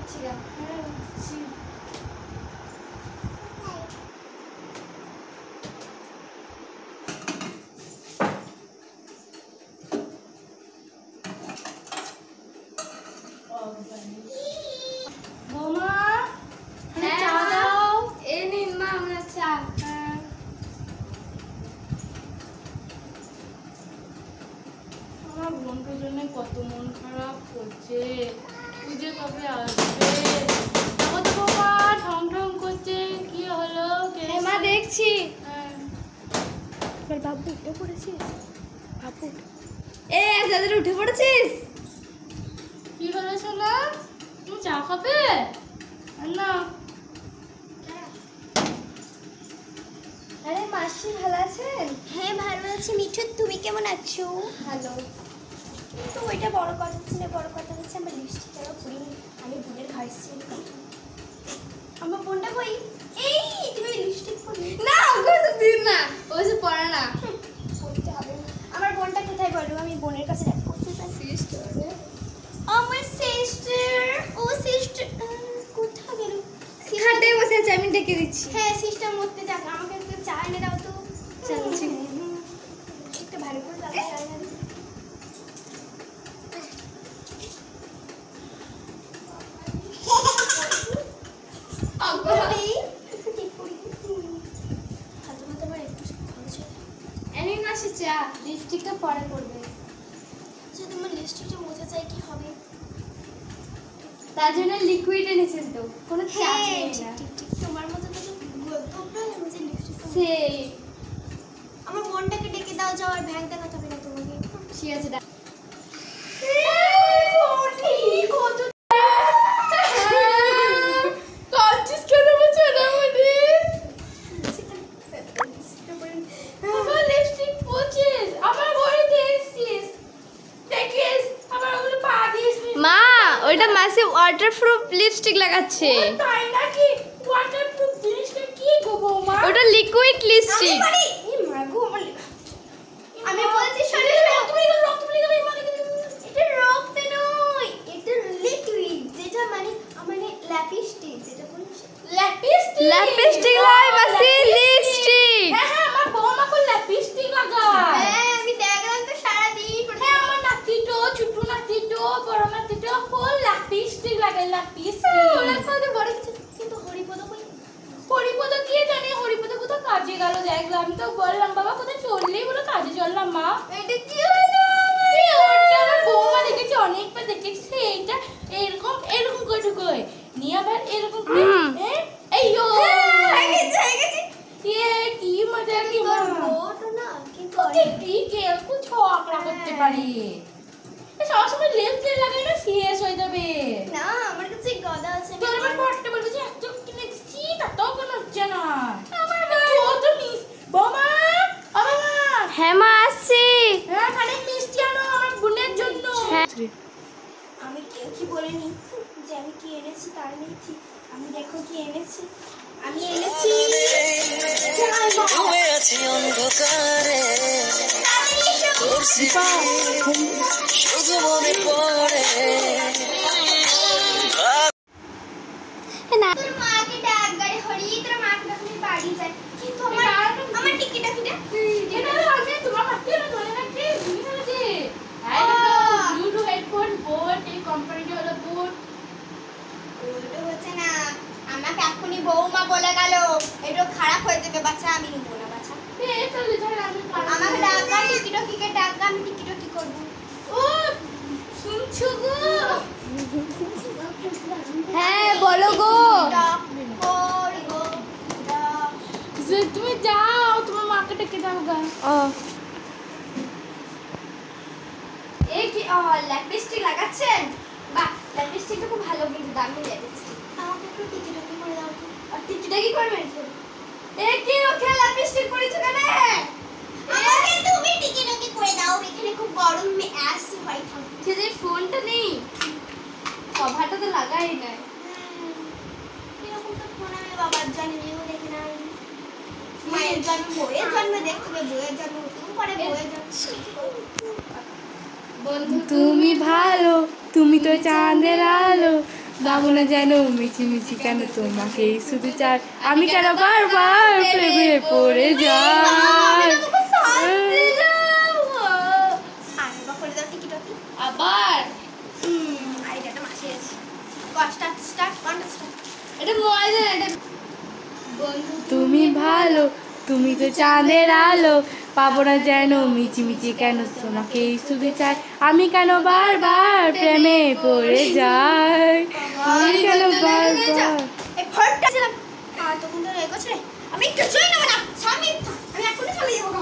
করছি না। বৌমা চা দাও। এ নিন মা আপনার চা। আমার বোনটার জন্য কত মন খারাপ করছে, পুজো কবে আসবে? ও তো বৌমা ঠং ঠং করছে, কি হলো? মা দেখছি। এবার বাবু উঠে পড়েছিস? বাবু এ দাদার উঠে পড়েছিস? কি হলো সোনা? তুমি চা খাবে না? আরে মাসি ভালো আছেন? হ্যাঁ ভালো আছি মিঠু, তুমি কেমন আছো? ভালো। তো ওইটা বড় কথা ছিল, বড় কথা হচ্ছে আমার লিপস্টিকটাও পরিনি। আমি বোনের ঘর ছিল, আমার বোনটা কই? এই তুমি লিপস্টিক পরি না ওকে তো দিন না, ওইসব পড়া না। পড়তে হবে না। আমার বোনটা কোথায় বলো, আমি বোনের কাছে দেখা করতে চাই। আমার সিস্টার, ও সিস্টার কোথায় গেল? খাটে বসে আছে, আমি ডেকে দিচ্ছি। হ্যাঁ সিস্টার মরতে যাক, আমাকে একটু চা এনে দাও তো। চাচ্ছি। একটু ভালো করে দাও চা এনে দাও। চা লিপস্টিকটা পরে পড়বে। যদি আমার লিপস্টিকটা মুছে চাই কি হবে? তার জন্য লিকুইড এনেছিস তো, কোনো চাপ নেই ঠিক না। ঠিক ঠিক, তোমার মতো তো তোমরা মুছে লিপস্টিক। সেই আমার বোনটাকে ডেকে দাও, যাও আর ভ্যাং দেখাতে হবে না তোমাকে। ঠিক আছে। মা ওইটা মাসি ওয়াটারপ্রুফ লিপস্টিক লাগাচ্ছে। তাই নাকি? ওয়াটারপ্রুফ জিনিসটা কি গো বৌমা? ওটা লিকুইড লিপস্টিক। আমি বলছি শোনো, তুমি রক্ত বলে গেলে মানে এটা রক্ত নয়, এটা লিকুইড, যেটা মানে মানে ল্যাপিস্টিক, যেটা বলছ লিপস্টিক। লিপস্টিক নয় মাসি, লিপস্টিক। হ্যাঁ হ্যাঁ, আমার বৌমা কো লিপস্টিক লাগায়। হ্যাঁ আমি দেখলাম তো সারা দিন। হ্যাঁ, আমার নাতিটো, ছোট নাতিটো, বড় নাতিটো কো লিপস্টিক লাগায়, লিপস্টিক। ওরা কত বড় কিছু, কিন্তু হরিপদ কই? হরিপদ কি জানি, হরিপদ কোথাও কাজে গেল দেখলাম, তো বললাম বাবা কোথায় চললেই বলে কাজে চললাম মা। এটা কি হলো? এই ওটা আমার বৌমা দেখেছি, অনেকবার দেখেছি, এইটা এরকম এরকম করে ঢুকোয় নিয়ে আবার এরকম করে এই ইয়ো হয়ে গেছে। ये কি মজা কি তোর মজা বোন না কি করে? ঠিক একটু ছকরা করতে পারি, সবসময় লিপস্টিক লাগাই না শেষ হয়ে যাবে। না আমার কাছে গদা আছে। তোর আবার পড়তে বলবি যে এত কিনেছি তাও কোনো হচ্ছে না। আমার ও তো মিস বৌমা, ও বাবা, হ্যাঁ মা আসছি। হ্যাঁ খালি মিষ্টি আনো আমার বোনের জন্য। আমি কি বলিনি যে আমি কি এনেছি তার এনেছি। আমি দেখো কি এনেছি, আমি এনেছি ডুবে আছি অন্ধকারে, তোর স্মৃতি শুধু মনে পড়ে। না তোর মাকে ডাক গাড়ি হরি, তোর মাকে ডাক আমি বাড়ি যাই, কিন্তু আমার টিকিট আছে। এটা আগে তোমার হাতে না ধরে রাখতে তুমি হচ্ছে এই ব্লুটুথ হেডফোন বোট, এই কোম্পানিটা হলো বোট। ওটা হচ্ছে না, আমাকে এখনই বৌমা বলে গেল এটা খারাপ হয়ে যাবে, বাচ্চা আমি নিব না বাচ্চা। এই তো ধরে আমি আমাকে ডাকা টিকিটও কি ডাকা, আমি টিকিটও কি করব? ও শুনছো গো? হ্যাঁ বলো গো। ডাক করব ডাক। যে তুমি যাও তোমার মাকে ডেকে দাও গা। ও এই কি লিপস্টিক লাগাচ্ছেন? বাহ লিপস্টিকটা খুব ভালো, কিন্তু দামি লিপস্টিক। আমাকে একটু টিকিটও কি করে দাও তো। আর টিকিটটা কি করবেন? এই কি ওকে লিপস্টিক পরেছ কেন? আমাকে তুমি টিকিটও কি করে দাও, এখানে খুব গরম অ্যাস হয় থাকে। সেদের ফোনটা নেই, কভারটা তো লাগাই নাই। এরকম তো ফোন আমি বাবার জন্মেও দেখি নাই। মায়ের জন্ম, বইয়ের জন্ম দেখতে হবে, বইয়ের জন্ম তুমি পরে বইয়ের জন্ম। বন্ধু তুমি ভালো, তুমি তো চাঁদের আলো, দামনা যেন মিছিমিছি কেন তোমাকে শুধু চাই আমি কেন বারবার প্রেমে পড়ে যাই আরেকবার করে দাও টিকিটকি। আবার আইডিয়াটা মাসে আছে। কষ্ট স্টার্ট এটা মজা এটা বন্ধু তুমি ভালো তুমি তো চাঁদের আলো পাবো না যেন মিছিমিছি কেন তোমাকে শুধু চাই আমি কেন বারবার প্রেমে পড়ে যাই আমি কেন বারবার এই ফোনটা ছিলাম তখন তো রেগেছে আমি কিছুই নেব না স্বামী আমি এখনই চলে যাবো